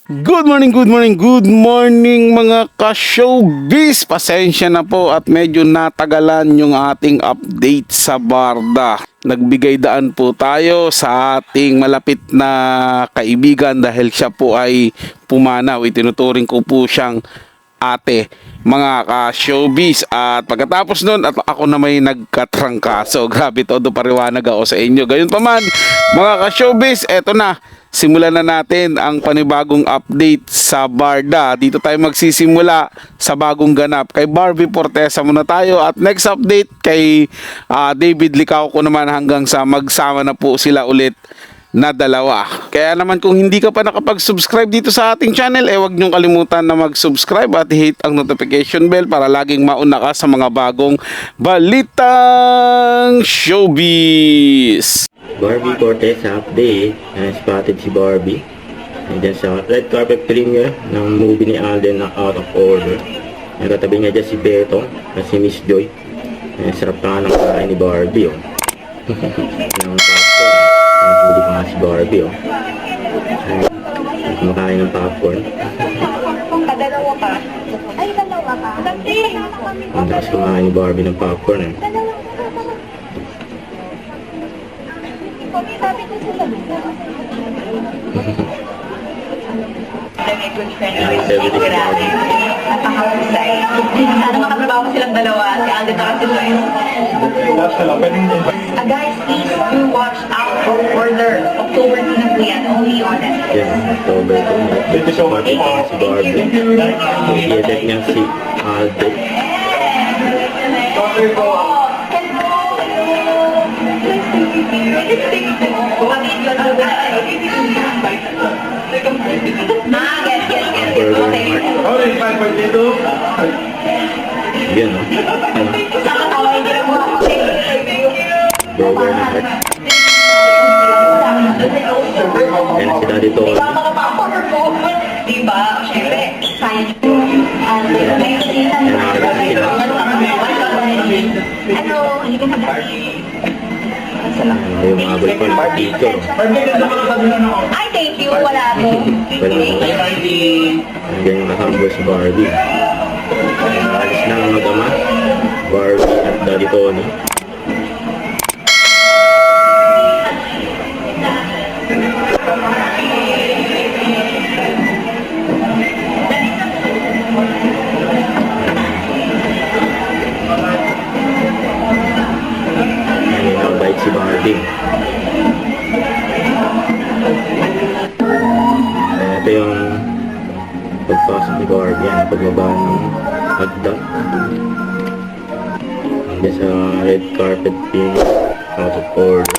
Good morning mga ka-showbiz. Pasensya na po at medyo natagalan yung ating update sa Barda. Nagbigay daan po tayo sa ating malapit na kaibigan dahil siya po ay pumanaw. Itinuturing ko po siyang ate, mga ka-showbiz. At pagkatapos nun, at ako na may nagkatrangkaso. Grabe, todo pariwanag ako sa inyo. Gayun pa man, mga ka-showbiz, eto na. Simulan na natin ang panibagong update sa Barda. Dito tayo magsisimula sa bagong ganap. Kay Barbie Fortesa muna tayo. At next update kay David Licao ko naman hanggang sa magsama na po sila ulit na dalawa. Kaya naman kung hindi ka pa nakapag-subscribe dito sa ating channel, huwag niyong kalimutan na mag-subscribe at hit ang notification bell para laging mauna ka sa mga bagong balitang showbiz. Barbie Fortesa update. Spotted si Barbie. Nandiyan sa red carpet premiere ng movie ni Alden na Out of Order. Nagkatabi niya dyan si Beto at si Miss Joy. Sarap pa ng kain ni Barbie. Oh. Ng popcorn. Huli pa nga si Barbie. Oh. Kumakain ng popcorn. Dalawa ka. Ay, dalawa ka. Ang lakas kumain ni Barbie ng popcorn. Eh. Sabi ko sila. Good friend. Napakahusay. Sana makatrabaho silang dalawa. Si Alden at si Joy. Guys, please do watch out for Order. October 2 na po yan. Only on it. Yan, October 2. Spotted pa nga si Barbie. I-edit niya si Alden. Yan, no? Burger na heart. Yan si Daddy Tol. Diba? Siyempre, science po. Yan nakakita sila. Ano, hindi ka na Yung mga abol ko, teacher. Ay, thank you. Wala po. Wala mo. Nandiyan yung kasama si Barbie. Alis na ang mag-ama. Barbie at Daddy Tony. Bait si Barbie. Ito yung pagpasok ni Barbie. Yan, pagbaba ng hagdan. Hanggang sa red carpet pin. Out of order.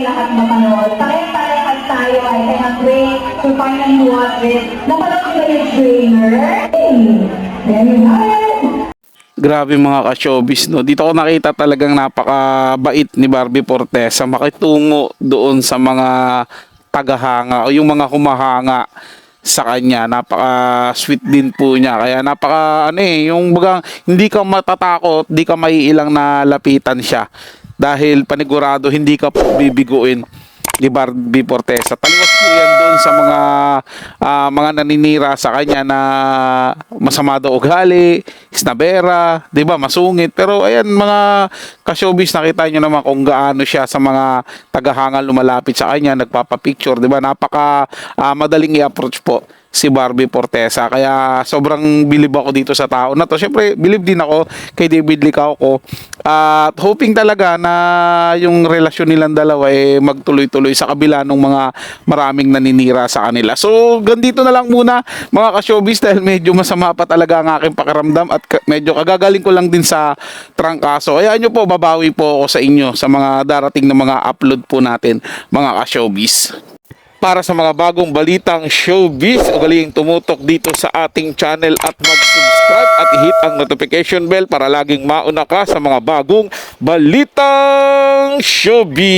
Lahat mapanood. Parehas tayo ay cannot wait to finally watch it. Napanood ko yung trailer. There you have it. Grabe mga ka-showbiz, no? Dito ko nakita talagang napakabait ni Barbie Fortesa makitungo doon sa mga tagahanga o yung mga humahanga sa kanya. Napaka-sweet din po niya. Kaya yung bagang hindi ka matatakot, hindi ka maiilang na lapitan siya. Dahil panigurado hindi ka po bibiguin ni Barbie Fortesa. Taliwas po yan doon sa mga naninira sa kanya na masama daw ugali, isnabera, 'di ba, masungit. Pero ayan mga ka-showbiz, nakita niyo naman kung gaano siya sa mga tagahangal lumalapit sa kanya, nagpapa-picture, 'di ba? Napaka madaling i-approach po si Barbie Fortesa. Kaya sobrang bilib ako dito sa tao na to. Syempre, bilib din ako kay David Licauco. At hoping talaga na yung relasyon nilang dalawa magtuloy-tuloy sa kabila ng mga maraming naninira sa kanila. So, ganito na lang muna mga ka-showbiz dahil medyo masama pa talaga ang aking pakiramdam at medyo kagagaling ko lang din sa trangkaso. Kaya nyo po, babawi po ako sa inyo sa mga darating na mga upload po natin mga ka-showbiz. Para sa mga bagong balitang showbiz, ugaling tumutok dito sa ating channel at mag-subscribe at i-hit ang notification bell para laging mauna ka sa mga bagong balitang showbiz.